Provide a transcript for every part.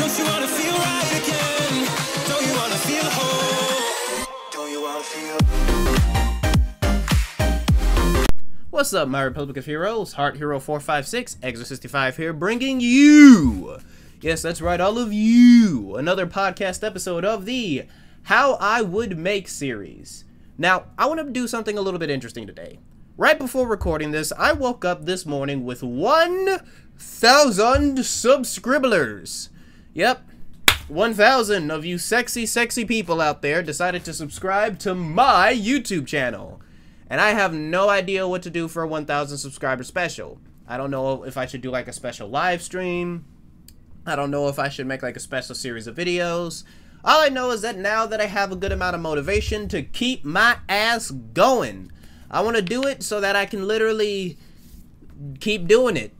Don't you wanna feel right again? Don't you wanna feel whole? Don't you wanna feel? What's up, my Republic of Heroes? Heart Hero 456, Exor65 here, bringing you, yes, that's right, all of you, another podcast episode of the How I Would Make series. Now, I want to do something a little bit interesting today. Right before recording this, I woke up this morning with 1,000 subscribblers. Yep, 1,000 of you sexy people out there decided to subscribe to my YouTube channel. And I have no idea what to do for a 1,000 subscriber special. I don't know if I should do like a special live stream. I don't know if I should make like a special series of videos. All I know is that now that I have a good amount of motivation to keep my ass going, I want to do it so that I can literally keep doing it.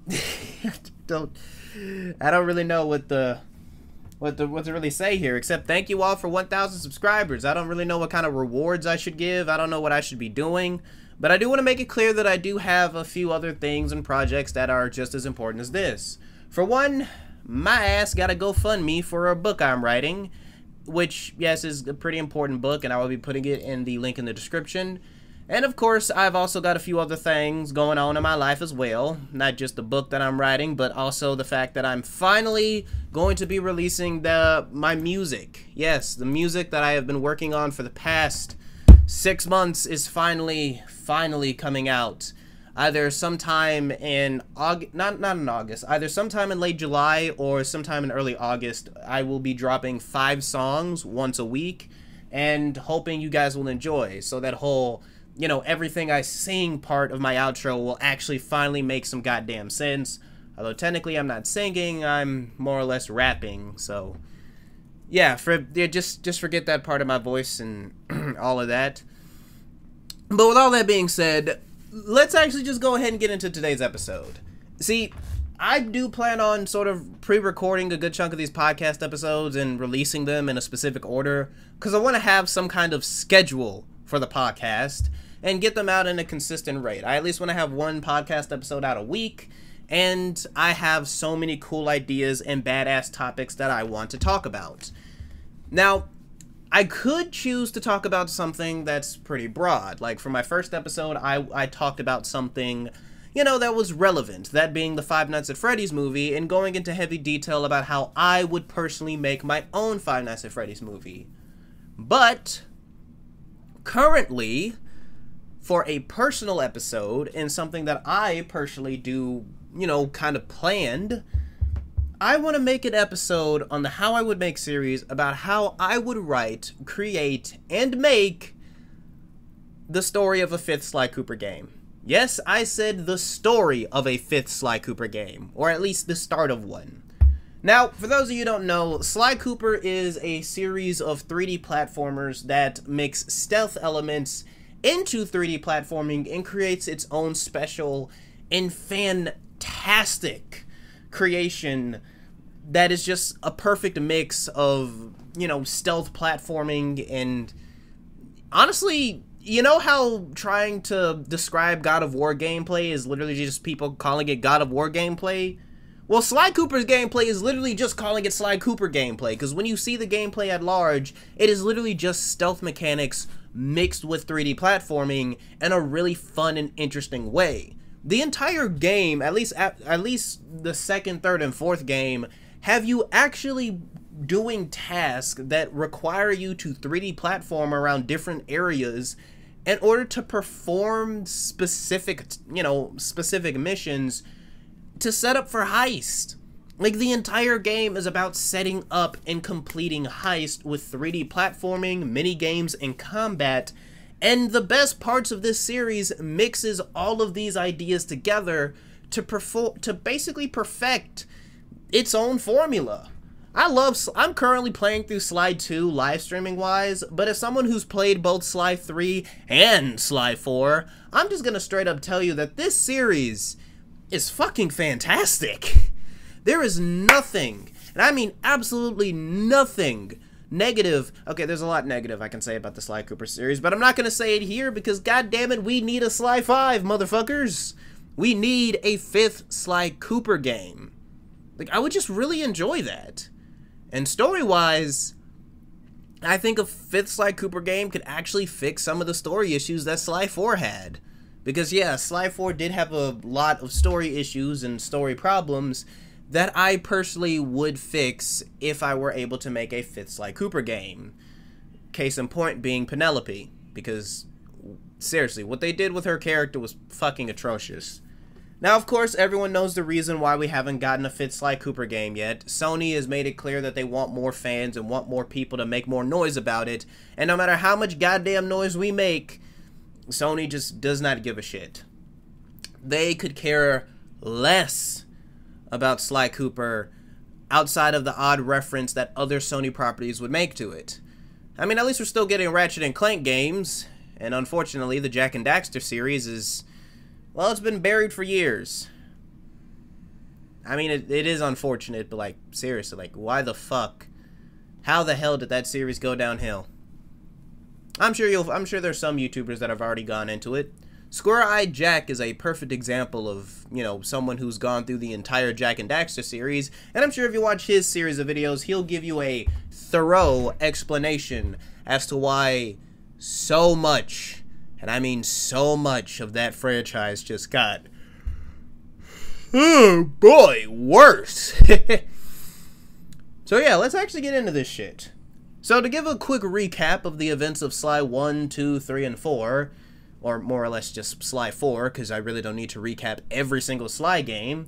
I don't really know what to really say here, except thank you all for 1,000 subscribers. I don't really know what kind of rewards I should give. I don't know what I should be doing, but I do want to make it clear that I do have a few other things and projects that are just as important as this. For one, my ass got a GoFundMe for a book I'm writing, which, yes, is a pretty important book, and I will be putting it in the link in the description. And of course, I've also got a few other things going on in my life as well. Not just the book that I'm writing, but also the fact that I'm finally going to be releasing my music. Yes, the music that I have been working on for the past 6 months is finally coming out. Either sometime in August, not in August, either sometime in late July or sometime in early August. I will be dropping 5 songs once a week and hoping you guys will enjoy. So that whole, you know, everything I sing part of my outro will actually finally make some goddamn sense. Although technically I'm not singing, I'm more or less rapping. So yeah, just forget that part of my voice and all of that. But with all that being said, let's actually just go ahead and get into today's episode. See, I do plan on sort of pre-recording a good chunk of these podcast episodes and releasing them in a specific order, because I want to have some kind of schedule for the podcast and get them out in a consistent rate. I at least want to have one podcast episode out a week, and I have so many cool ideas and badass topics that I want to talk about. Now, I could choose to talk about something that's pretty broad. Like for my first episode, I talked about something, you know, that was relevant, that being the Five Nights at Freddy's movie, and going into heavy detail about how I would personally make my own Five Nights at Freddy's movie. But currently, for a personal episode and something that I personally do, you know, kind of planned, I want to make an episode on the How I Would Make series about how I would write, create, and make the story of a 5th Sly Cooper game. Yes, I said the story of a 5th Sly Cooper game, or at least the start of one. Now, for those of you who don't know, Sly Cooper is a series of 3D platformers that mix stealth elements into 3D platforming and creates its own special and fantastic creation that is just a perfect mix of, you know, stealth platforming and, honestly, you know how trying to describe God of War gameplay is literally just people calling it God of War gameplay? Well, Sly Cooper's gameplay is literally just calling it Sly Cooper gameplay, because when you see the gameplay at large, it is literally just stealth mechanics mixed with 3D platforming in a really fun and interesting way. The entire game, at least the second, third, and fourth game, have you actually doing tasks that require you to 3D platform around different areas in order to perform specific missions to set up for heist. Like, the entire game is about setting up and completing heist with 3D platforming, mini games, and combat. And the best parts of this series mixes all of these ideas together to basically perfect its own formula. I'm currently playing through Sly 2 live streaming wise, but as someone who's played both Sly 3 and Sly 4, I'm just gonna straight up tell you that this series is fucking fantastic. There is nothing, and I mean absolutely nothing negative. Okay, there's a lot negative I can say about the Sly Cooper series, but I'm not gonna say it here because goddammit, we need a Sly 5, motherfuckers. We need a 5th Sly Cooper game. Like, I would just really enjoy that. And story-wise, I think a 5th Sly Cooper game could actually fix some of the story issues that Sly 4 had. Because yeah, Sly 4 did have a lot of story issues and story problems that I personally would fix if I were able to make a 5th Sly Cooper game. Case in point being Penelope. Because, seriously, what they did with her character was fucking atrocious. Now, of course, everyone knows the reason why we haven't gotten a 5th Sly Cooper game yet. Sony has made it clear that they want more fans and want more people to make more noise about it. And no matter how much goddamn noise we make, Sony just does not give a shit. They could care less about Sly Cooper outside of the odd reference that other Sony properties would make to it. I mean, at least we're still getting Ratchet and Clank games, and unfortunately the Jak and Daxter series is, well, it's been buried for years. I mean, it is unfortunate, but like, seriously, like, why the fuck? How the hell did that series go downhill? I'm sure there's some YouTubers that have already gone into it. Square-Eyed Jack is a perfect example of, you know, someone who's gone through the entire Jak and Daxter series, and I'm sure if you watch his series of videos, he'll give you a thorough explanation as to why so much, and I mean so much, of that franchise just got, oh boy, worse. So yeah, let's actually get into this shit. So to give a quick recap of the events of Sly 1, 2, 3, and 4, or more or less just Sly 4, because I really don't need to recap every single Sly game.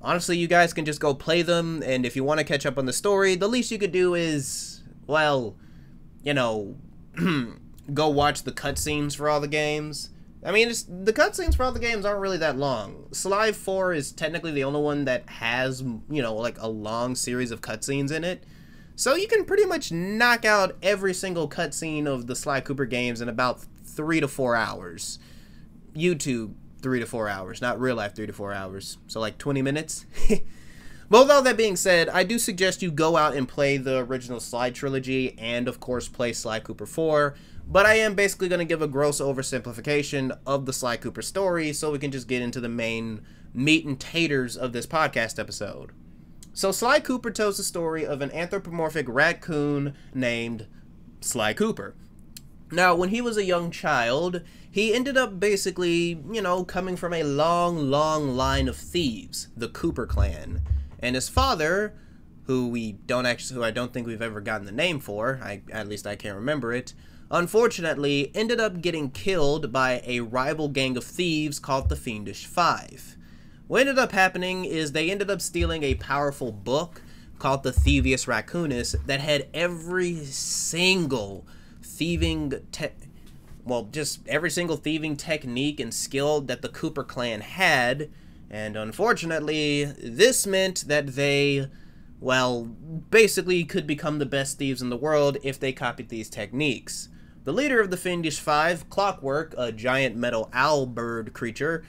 Honestly, you guys can just go play them, and if you want to catch up on the story, the least you could do is, well, you know, go watch the cutscenes for all the games. I mean, the cutscenes for all the games aren't really that long. Sly 4 is technically the only one that has, you know, like a long series of cutscenes in it. So you can pretty much knock out every single cutscene of the Sly Cooper games in about 3 to 4 hours. YouTube 3 to 4 hours, not real life 3 to 4 hours. So like 20 minutes. But with all that being said, I do suggest you go out and play the original Sly trilogy and of course play Sly Cooper 4. But I am basically going to give a gross oversimplification of the Sly Cooper story so we can just get into the main meat and taters of this podcast episode. So Sly Cooper tells the story of an anthropomorphic raccoon named Sly Cooper. Now, when he was a young child, he ended up basically, you know, coming from a long, long line of thieves, the Cooper clan. And his father, who I don't think we've ever gotten the name for, at least I can't remember it, unfortunately ended up getting killed by a rival gang of thieves called the Fiendish Five. What ended up happening is they ended up stealing a powerful book called the Thievius Raccoonus that had every single thieving technique and skill that the Cooper clan had, and unfortunately this meant that they, well, basically could become the best thieves in the world if they copied these techniques. The leader of the Fiendish Five, Clockwork, a giant metal owl bird creature,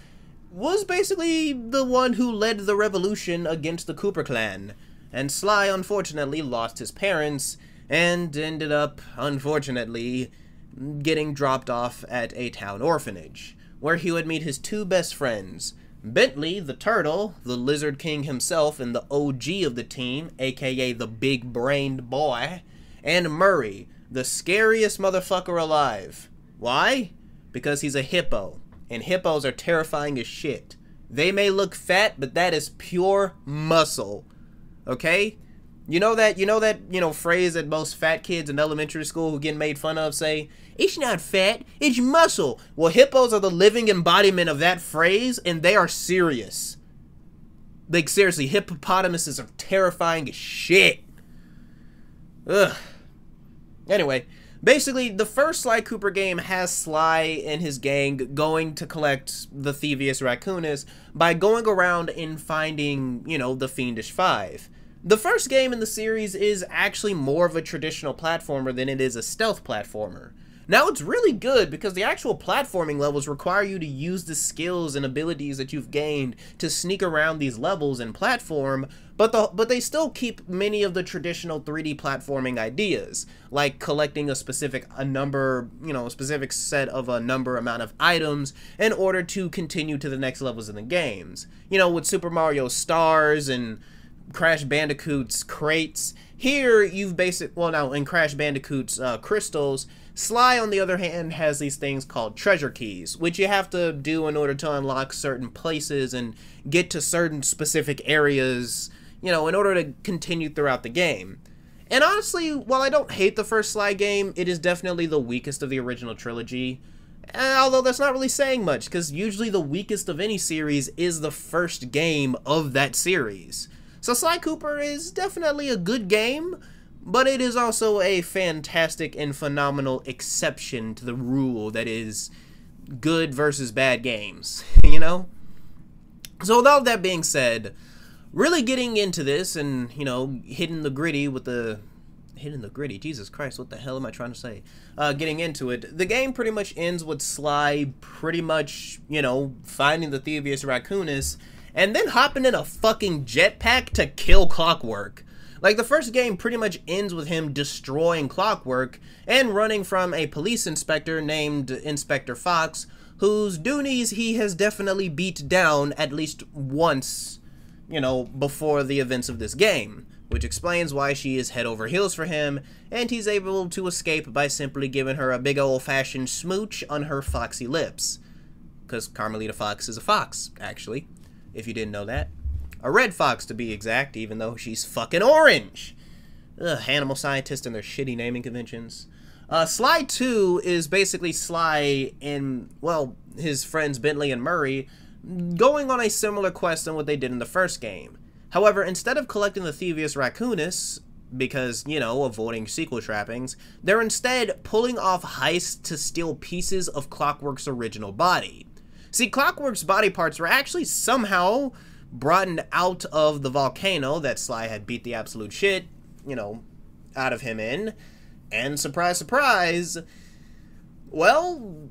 was basically the one who led the revolution against the Cooper clan, and Sly unfortunately lost his parents and ended up, unfortunately, getting dropped off at a town orphanage, where he would meet his two best friends, Bentley the Turtle, the Lizard King himself and the OG of the team, aka the big-brained boy, and Murray, the scariest motherfucker alive. Why? Because he's a hippo. And hippos are terrifying as shit. They may look fat, but that is pure muscle. Okay? You know that phrase that most fat kids in elementary school who get made fun of say, "It's not fat, it's muscle." Well, hippos are the living embodiment of that phrase, and they are serious. Like, seriously, hippopotamuses are terrifying as shit. Ugh. Anyway, basically, the first Sly Cooper game has Sly and his gang going to collect the Thievius Raccoonus by going around and finding, you know, the Fiendish Five. The first game in the series is actually more of a traditional platformer than it is a stealth platformer. Now, it's really good because the actual platforming levels require you to use the skills and abilities that you've gained to sneak around these levels and platform, but they still keep many of the traditional 3D platforming ideas, like collecting a specific amount of items in order to continue to the next levels in the games. You know, with Super Mario Stars and Crash Bandicoot's crates. Here, you've well, now, in Crash Bandicoot's crystals, Sly, on the other hand, has these things called treasure keys, which you have to do in order to unlock certain places and get to certain specific areas, you know, in order to continue throughout the game. And honestly, while I don't hate the first Sly game, it is definitely the weakest of the original trilogy. Although that's not really saying much, because usually the weakest of any series is the first game of that series. So Sly Cooper is definitely a good game, but it is also a fantastic and phenomenal exception to the rule that is good versus bad games, you know? So with all that being said, really getting into this and, you know, hitting the gritty, Jesus Christ, what the hell am I trying to say? Getting into it, the game pretty much ends with Sly pretty much, you know, finding the Thievius Raccoonus and then hopping in a fucking jetpack to kill Clockwork. Like, the first game pretty much ends with him destroying Clockwork and running from a police inspector named Inspector Fox, whose Doonies he has definitely beat down at least once, you know, before the events of this game, which explains why she is head over heels for him, and he's able to escape by simply giving her a big old-fashioned smooch on her foxy lips. Because Carmelita Fox is a fox, actually, if you didn't know that. A red fox, to be exact, even though she's fucking orange. Ugh, animal scientists and their shitty naming conventions. Sly 2 is basically Sly and, well, his friends Bentley and Murray going on a similar quest than what they did in the first game. However, instead of collecting the Thievius Raccoonus, because, you know, avoiding sequel trappings, they're instead pulling off heists to steal pieces of Clockwork's original body. See, Clockwork's body parts were actually somehow brought out of the volcano that Sly had beat the absolute shit, you know, out of him in. And surprise, surprise, well,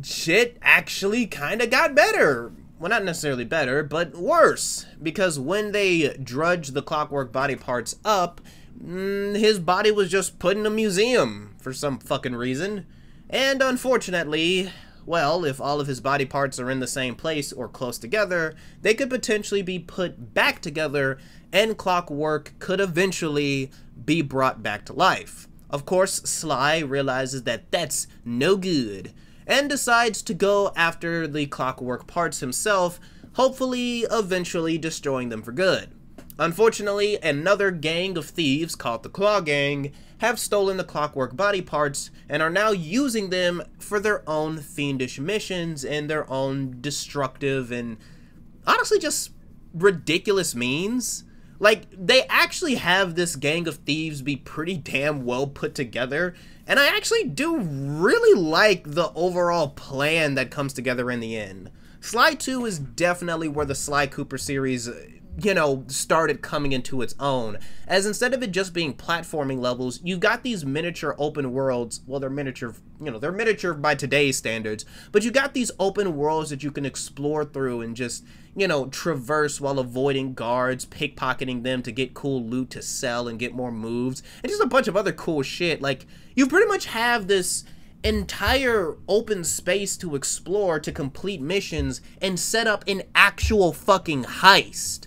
shit actually kind of got better. Well, not necessarily better, but worse. Because when they drudged the Clockwork body parts up, his body was just put in a museum for some fucking reason. And unfortunately, well, if all of his body parts are in the same place or close together, they could potentially be put back together and Clockwork could eventually be brought back to life. Of course, Sly realizes that that's no good and decides to go after the Clockwork parts himself, hopefully eventually destroying them for good. Unfortunately, another gang of thieves called the Claw Gang have stolen the Clockwork body parts and are now using them for their own fiendish missions and their own destructive and honestly just ridiculous means. Like, they actually have this gang of thieves be pretty damn well put together, and I actually do really like the overall plan that comes together in the end. Sly 2 is definitely where the Sly Cooper series, you know, started coming into its own, as instead of it just being platforming levels, you've got these miniature open worlds. Well, they're miniature, you know, they're miniature by today's standards, but you got these open worlds that you can explore through and just, you know, traverse while avoiding guards, pickpocketing them to get cool loot to sell and get more moves, and just a bunch of other cool shit. Like, you pretty much have this entire open space to explore to complete missions and set up an actual fucking heist.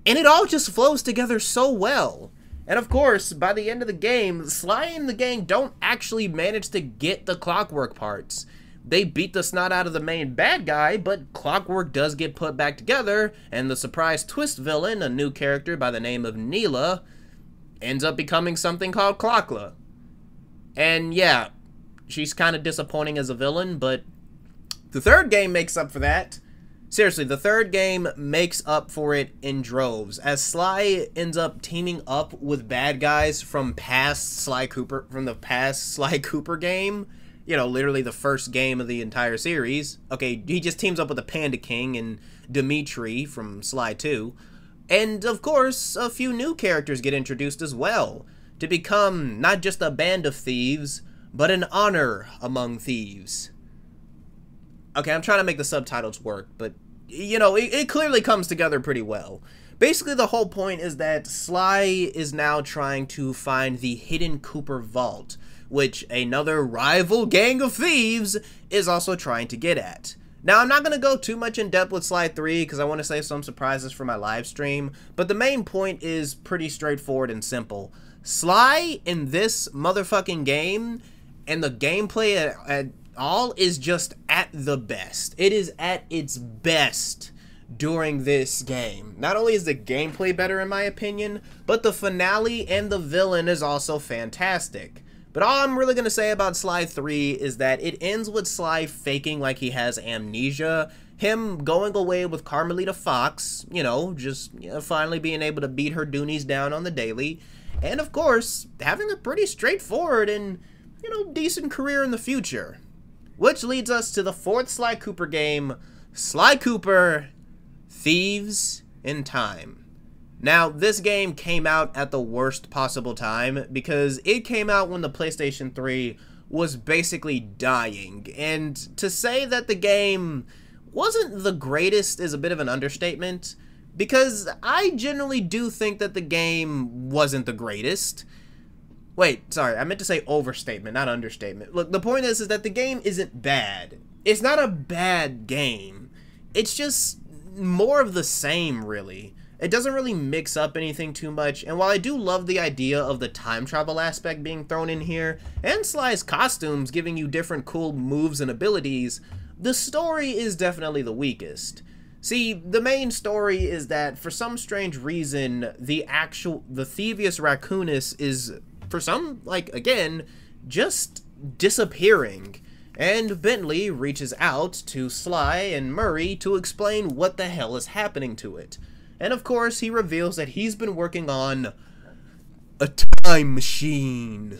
And it all just flows together so well. And of course, by the end of the game, Sly and the gang don't actually manage to get the Clockwork parts. They beat the snot out of the main bad guy, but Clockwork does get put back together, and the surprise twist villain, a new character by the name of Neela, ends up becoming something called Clockla. And yeah, she's kind of disappointing as a villain, but the third game makes up for that. Seriously, the third game makes up for it in droves, as Sly ends up teaming up with bad guys from the past Sly Cooper game. You know, literally the first game of the entire series. Okay, he just teams up with the Panda King and Dimitri from Sly 2. And, of course, a few new characters get introduced as well, to become not just a band of thieves, but an honor among thieves. Okay, I'm trying to make the subtitles work, but, you know, it clearly comes together pretty well. Basically, the whole point is that Sly is now trying to find the hidden Cooper Vault, which another rival gang of thieves is also trying to get at. Now, I'm not going to go too much in depth with Sly 3 because I want to save some surprises for my live stream, but the main point is pretty straightforward and simple. Sly in this motherfucking game and the gameplay at all is just at the best. It is at its best during this game. Not only is the gameplay better in my opinion, but the finale and the villain is also fantastic. But all I'm really going to say about Sly 3 is that it ends with Sly faking like he has amnesia, him going away with Carmelita Fox, you know, just finally being able to beat her Doonies down on the daily, and of course, having a pretty straightforward and, you know, decent career in the future. Which leads us to the fourth Sly Cooper game, Sly Cooper Thieves in Time. Now, this game came out at the worst possible time because it came out when the PlayStation 3 was basically dying, and to say that the game wasn't the greatest is a bit of an understatement, because I generally do think that the game wasn't the greatest. Wait, sorry, I meant to say overstatement, not understatement. Look, the point is that the game isn't bad. It's not a bad game. It's just more of the same, really. It doesn't really mix up anything too much, and while I do love the idea of the time travel aspect being thrown in here, and Sly's costumes giving you different cool moves and abilities, the story is definitely the weakest. See, the main story is that, for some strange reason, the Thievius Raccoonus is, for some, like, again, just disappearing. And Bentley reaches out to Sly and Murray to explain what the hell is happening to it. And of course, he reveals that he's been working on a time machine.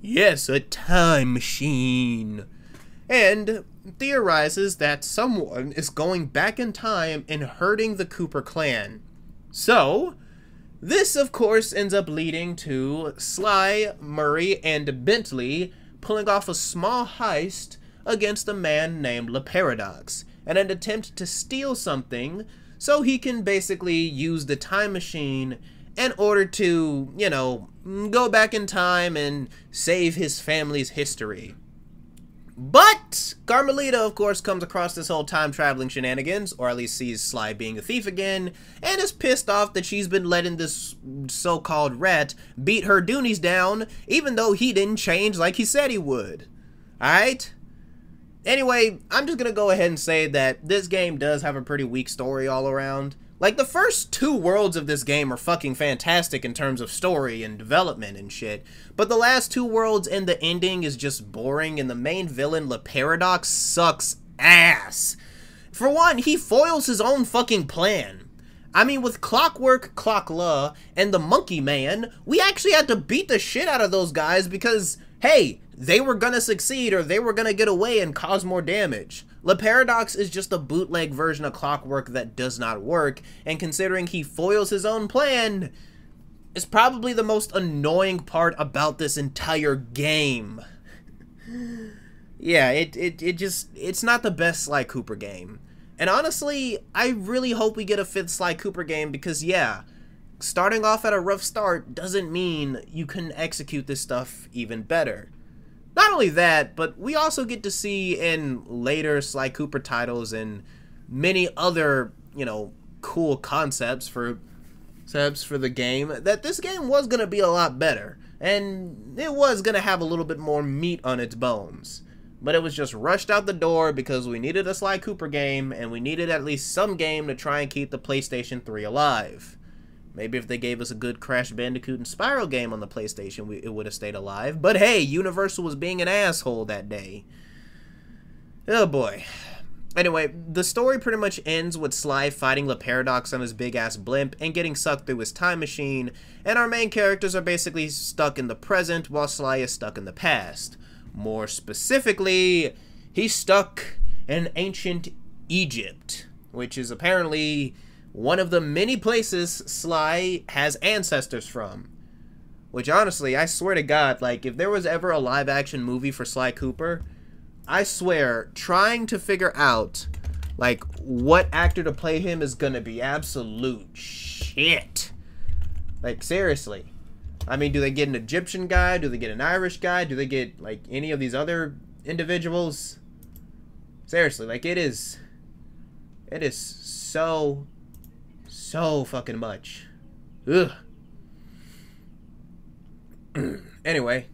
Yes, a time machine. And theorizes that someone is going back in time and hurting the Cooper clan. So, this of course ends up leading to Sly, Murray, and Bentley pulling off a small heist against a man named Le Paradox in an attempt to steal something so he can basically use the time machine in order to, you know, go back in time and save his family's history. But Carmelita, of course, comes across this whole time-traveling shenanigans, or at least sees Sly being a thief again, and is pissed off that she's been letting this so-called rat beat her Doonies down, even though he didn't change like he said he would. Alright? Anyway, I'm just gonna go ahead and say that this game does have a pretty weak story all around. Like, the first 2 worlds of this game are fucking fantastic in terms of story and development and shit, but the last 2 worlds and the ending is just boring, and the main villain, Le Paradox, sucks ass. For one, he foils his own fucking plan. I mean, with Clockwork, Clockla, and the Monkey Man, we actually had to beat the shit out of those guys because, hey, they were gonna succeed or they were gonna get away and cause more damage. Le Paradox is just a bootleg version of Clockwork that does not work, and considering he foils his own plan, is probably the most annoying part about this entire game. Yeah, it's not the best Sly Cooper game. And honestly, I really hope we get a 5th Sly Cooper game because, yeah, starting off at a rough start doesn't mean you can execute this stuff even better. Not only that, but we also get to see in later Sly Cooper titles and many other, you know, cool concepts for the game that this game was going to be a lot better. And it was going to have a little bit more meat on its bones. But it was just rushed out the door because we needed a Sly Cooper game and we needed at least some game to try and keep the PlayStation 3 alive. Maybe if they gave us a good Crash Bandicoot and Spyro game on the PlayStation, it would have stayed alive. But hey, Universal was being an asshole that day. Oh boy. Anyway, the story pretty much ends with Sly fighting Le Paradox on his big-ass blimp and getting sucked through his time machine, and our main characters are basically stuck in the present while Sly is stuck in the past. More specifically, he's stuck in ancient Egypt, which is apparently one of the many places Sly has ancestors from. Which honestly, I swear to God, like, if there was ever a live-action movie for Sly Cooper, I swear, trying to figure out, like, what actor to play him is gonna be absolute shit. Like, seriously. I mean, do they get an Egyptian guy? Do they get an Irish guy? Do they get, like, any of these other individuals? Seriously, like, it is so fucking much. Ugh. Anyway,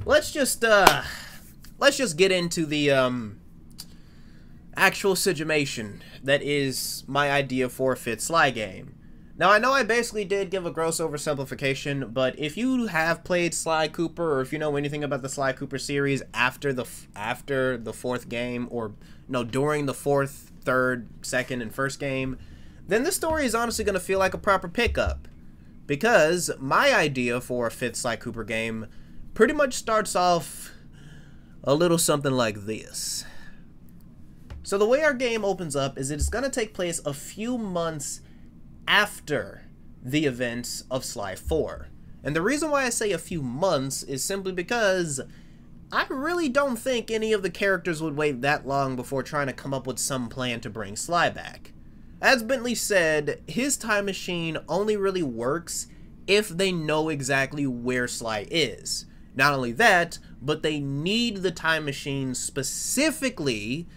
let's just get into the actual situation that is my idea for a Fit Sly game. Now, I know I basically did give a gross oversimplification, but if you have played Sly Cooper, or if you know anything about the Sly Cooper series after the fourth game, or no, during the fourth, third, second, and first game, then this story is honestly going to feel like a proper pickup. Because my idea for a Fit Sly Cooper game pretty much starts off a little something like this. So the way our game opens up is it's going to take place a few months after the events of Sly 4. And the reason why I say a few months is simply because I really don't think any of the characters would wait that long before trying to come up with some plan to bring Sly back. As Bentley said, his time machine only really works if they know exactly where Sly is. Not only that, but they need the time machine specifically.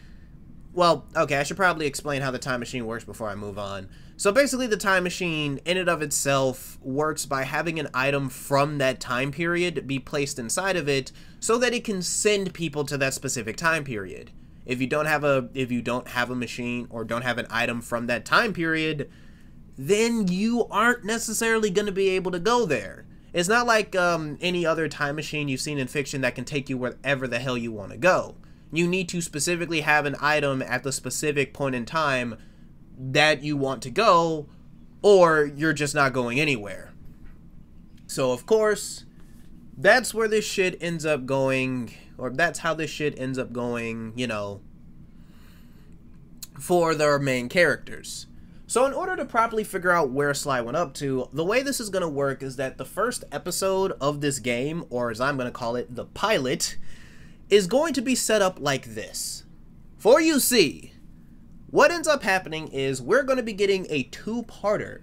Well, okay, I should probably explain how the time machine works before I move on. So basically, the time machine, in and of itself, works by having an item from that time period be placed inside of it so that it can send people to that specific time period. If you don't have a machine or don't have an item from that time period, then you aren't necessarily going to be able to go there. It's not like any other time machine you've seen in fiction that can take you wherever the hell you want to go. You need to specifically have an item at the specific point in time that you want to go, or you're just not going anywhere. So, of course, that's where this shit ends up going, or that's how this shit ends up going, you know, for their main characters. So in order to properly figure out where Sly went up to, the way this is going to work is that the first episode of this game, or as I'm going to call it, the pilot, is going to be set up like this. For you see, what ends up happening is we're going to be getting a two-parter.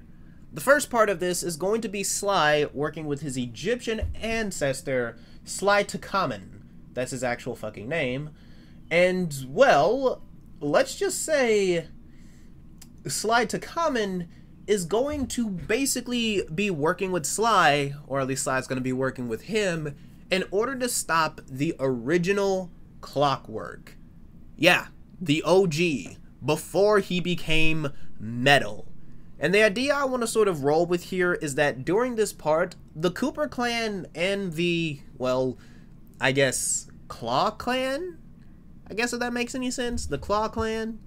The first part of this is going to be Sly working with his Egyptian ancestor, Sly Cooper. That's his actual fucking name. And, well, let's just say Sly Cooper is going to basically be working with Sly, or at least Sly's going to be working with him, in order to stop the original Clockwork. Yeah, the OG, before he became Metal. And the idea I want to sort of roll with here is that during this part, the Cooper clan and the, well, I guess, Claw clan? I guess if that makes any sense? The Claw clan?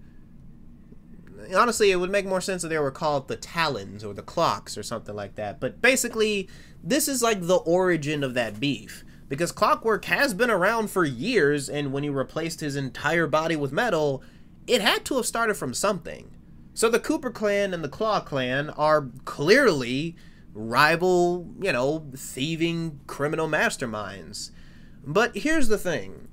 Honestly, it would make more sense if they were called the Talons or the Clocks or something like that. But basically, this is like the origin of that beef. Because Clockwork has been around for years, and when he replaced his entire body with metal, it had to have started from something. So the Cooper clan and the Claw clan are clearly rival, you know, thieving criminal masterminds. But here's the thing.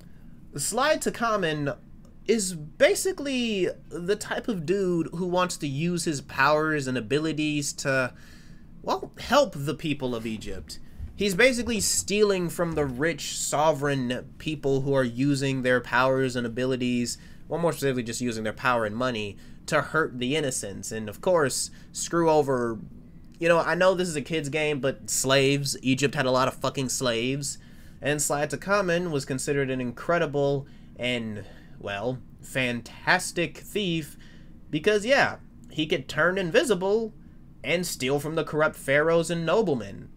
Sly Cooper is basically the type of dude who wants to use his powers and abilities to, well, help the people of Egypt. He's basically stealing from the rich, sovereign people who are using their powers and abilities, well, more specifically just using their power and money, to hurt the innocents. And, of course, screw over, you know, I know this is a kid's game, but slaves. Egypt had a lot of fucking slaves. And Sly Cooper was considered an incredible and, well, fantastic thief because, yeah, he could turn invisible and steal from the corrupt pharaohs and noblemen.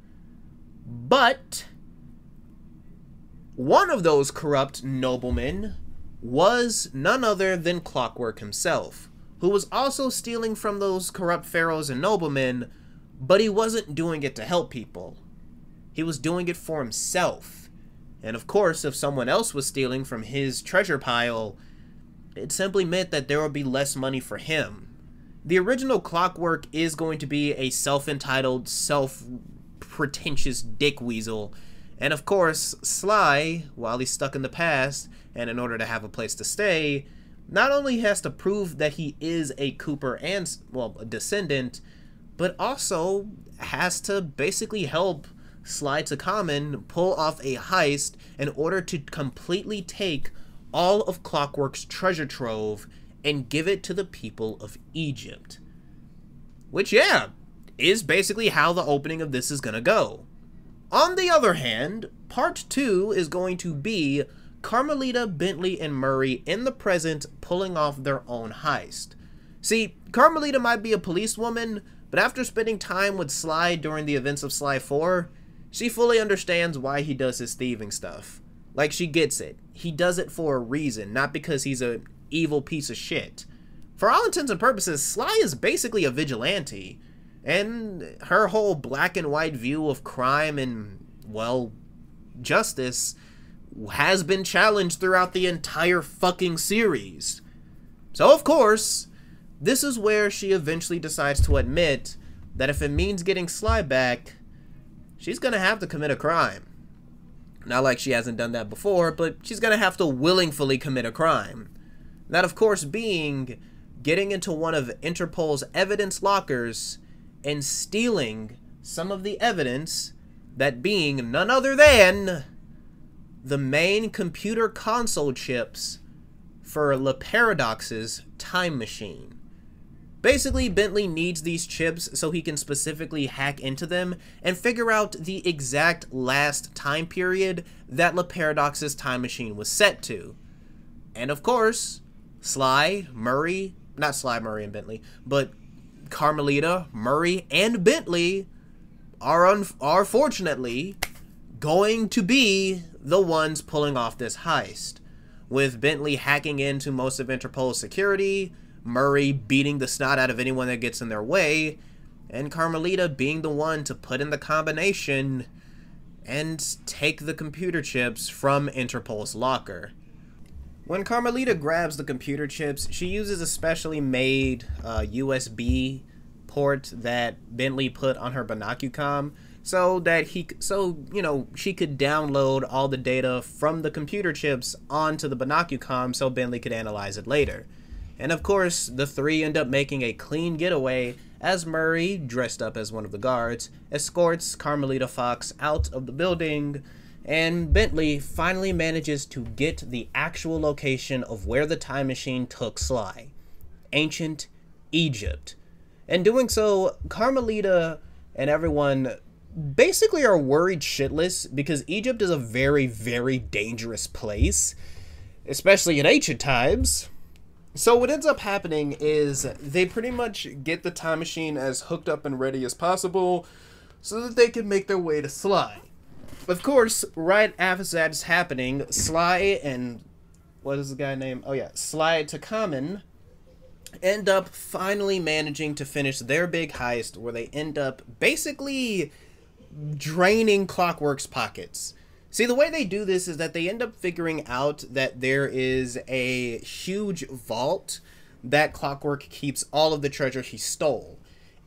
But one of those corrupt noblemen was none other than Clockwork himself, who was also stealing from those corrupt pharaohs and noblemen, but he wasn't doing it to help people. He was doing it for himself. And of course, if someone else was stealing from his treasure pile, it simply meant that there would be less money for him. The original Clockwork is going to be a self-entitled, self-pretentious dick weasel. And of course, Sly, while he's stuck in the past, and in order to have a place to stay, not only has to prove that he is a Cooper and, well, a descendant, but also has to basically help Sly Cooper pull off a heist in order to completely take all of Clockwork's treasure trove and give it to the people of Egypt. Which, yeah, is basically how the opening of this is gonna go. On the other hand, part 2 is going to be Carmelita, Bentley, and Murray in the present pulling off their own heist. See, Carmelita might be a policewoman, but after spending time with Sly during the events of Sly 4, she fully understands why he does his thieving stuff. Like, she gets it. He does it for a reason, not because he's an evil piece of shit. For all intents and purposes, Sly is basically a vigilante, and her whole black and white view of crime and, well, justice has been challenged throughout the entire fucking series. So, of course, this is where she eventually decides to admit that if it means getting Sly back, she's gonna have to commit a crime. Not like she hasn't done that before, but she's gonna have to willingly commit a crime. That, of course, being getting into one of Interpol's evidence lockers and stealing some of the evidence, that being none other than the main computer console chips for Le Paradox's time machine. Basically, Bentley needs these chips so he can specifically hack into them and figure out the exact last time period that Le Paradox's time machine was set to. And of course, Sly, Murray, not Sly, Murray, and Bentley, but Carmelita, Murray, and Bentley are fortunately going to be the ones pulling off this heist, with Bentley hacking into most of Interpol's security, Murray beating the snot out of anyone that gets in their way, and Carmelita being the one to put in the combination and take the computer chips from Interpol's locker. When Carmelita grabs the computer chips, she uses a specially made USB port that Bentley put on her binocucom so that she could download all the data from the computer chips onto the binocucom so Bentley could analyze it later. And of course, the three end up making a clean getaway as Murray, dressed up as one of the guards, escorts Carmelita Fox out of the building, and Bentley finally manages to get the actual location of where the time machine took Sly: ancient Egypt. In doing so, Carmelita and everyone basically are worried shitless because Egypt is a very, very dangerous place, especially in ancient times. So what ends up happening is they pretty much get the time machine as hooked up and ready as possible so that they can make their way to Sly. Of course, right after that is happening, Sly and, what is the guy name? Oh yeah, Sly Takamen end up finally managing to finish their big heist where they end up basically draining Clockwork's pockets. See, the way they do this is that they end up figuring out that there is a huge vault that Clockwork keeps all of the treasure he stole.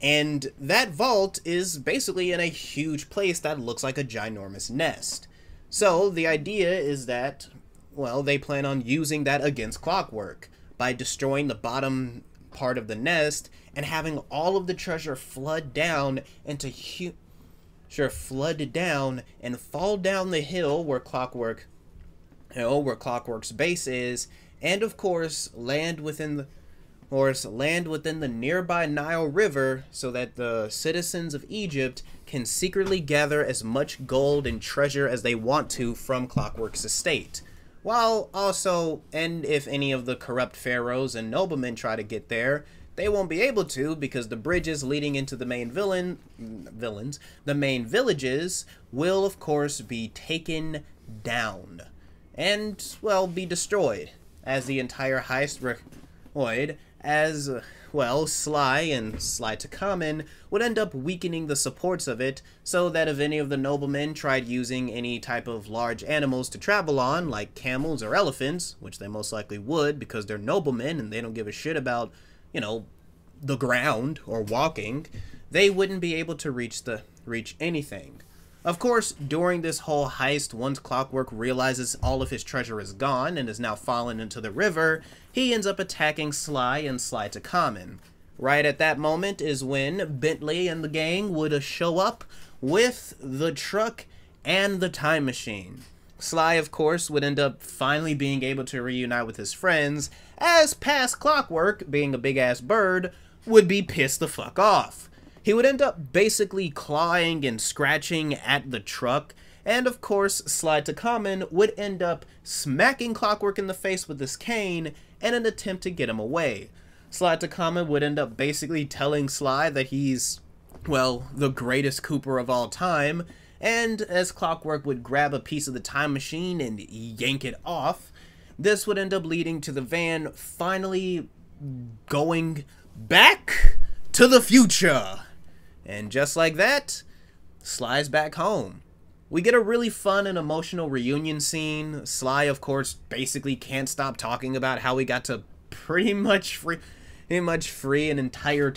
And that vault is basically in a huge place that looks like a ginormous nest. So the idea is that, well, they plan on using that against Clockwork by destroying the bottom part of the nest and having all of the treasure flood down into flooded down and fall down the hill where Clockwork's base is, and of course land within the nearby Nile River so that the citizens of Egypt can secretly gather as much gold and treasure as they want to from Clockwork's estate. While also, and if any of the corrupt pharaohs and noblemen try to get there, they won't be able to because the bridges leading into the main villages will of course be taken down and, well, be destroyed as the entire heist as well, Sly and Sly Takamen would end up weakening the supports of it so that if any of the noblemen tried using any type of large animals to travel on, like camels or elephants, which they most likely would because they're noblemen and they don't give a shit about, the ground or walking, they wouldn't be able to reach anything. Of course, during this whole heist, once Clockwork realizes all of his treasure is gone and is now fallen into the river, he ends up attacking Sly and Sly Takamen. Right at that moment is when Bentley and the gang would show up with the truck and the time machine. Sly, of course, would end up finally being able to reunite with his friends, as past Clockwork, being a big-ass bird, would be pissed the fuck off. He would end up basically clawing and scratching at the truck, and of course, Sly to Common would end up smacking Clockwork in the face with his cane in an attempt to get him away. Sly to Common would end up basically telling Sly that he's, well, the greatest Cooper of all time, and as Clockwork would grab a piece of the time machine and yank it off, this would end up leading to the van finally going back to the future. And just like that, Sly's back home. We get a really fun and emotional reunion scene. Sly, of course, basically can't stop talking about how he got to pretty much free an entire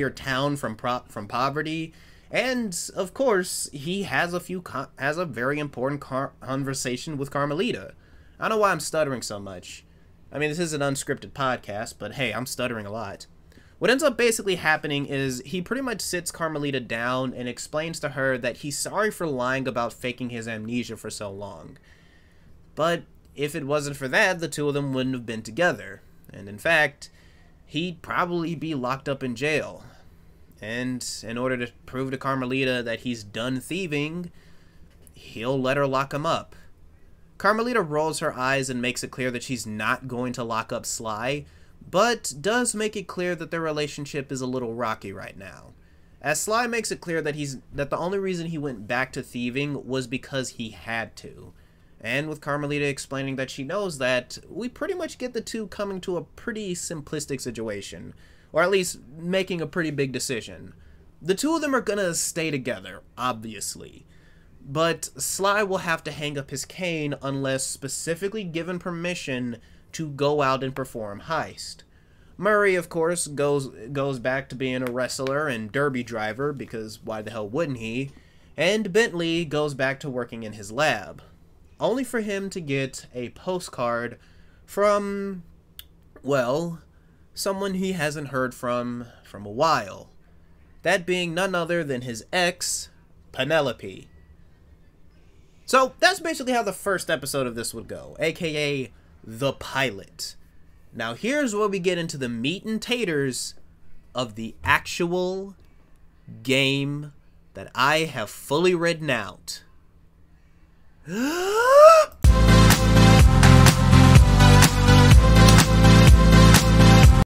town from poverty. And, of course, he has a very important conversation with Carmelita. I don't know why I'm stuttering so much. I mean, this is an unscripted podcast, but hey, I'm stuttering a lot. What ends up basically happening is he pretty much sits Carmelita down and explains to her that he's sorry for lying about faking his amnesia for so long. But if it wasn't for that, the two of them wouldn't have been together. And in fact, he'd probably be locked up in jail. And in order to prove to Carmelita that he's done thieving, he'll let her lock him up. Carmelita rolls her eyes and makes it clear that she's not going to lock up Sly, but does make it clear that their relationship is a little rocky right now. As Sly makes it clear that the only reason he went back to thieving was because he had to. And with Carmelita explaining that she knows that, we pretty much get the two coming to a pretty simplistic situation. Or at least making a pretty big decision. The two of them are gonna stay together, obviously. But Sly will have to hang up his cane unless specifically given permission to go out and perform heist. Murray, of course, goes back to being a wrestler and derby driver, because why the hell wouldn't he? And Bentley goes back to working in his lab. Only for him to get a postcard from, well, someone he hasn't heard from a while. That being none other than his ex, Penelope. So that's basically how the first episode of this would go, aka the pilot. Now here's where we get into the meat and taters of the actual game that I have fully written out.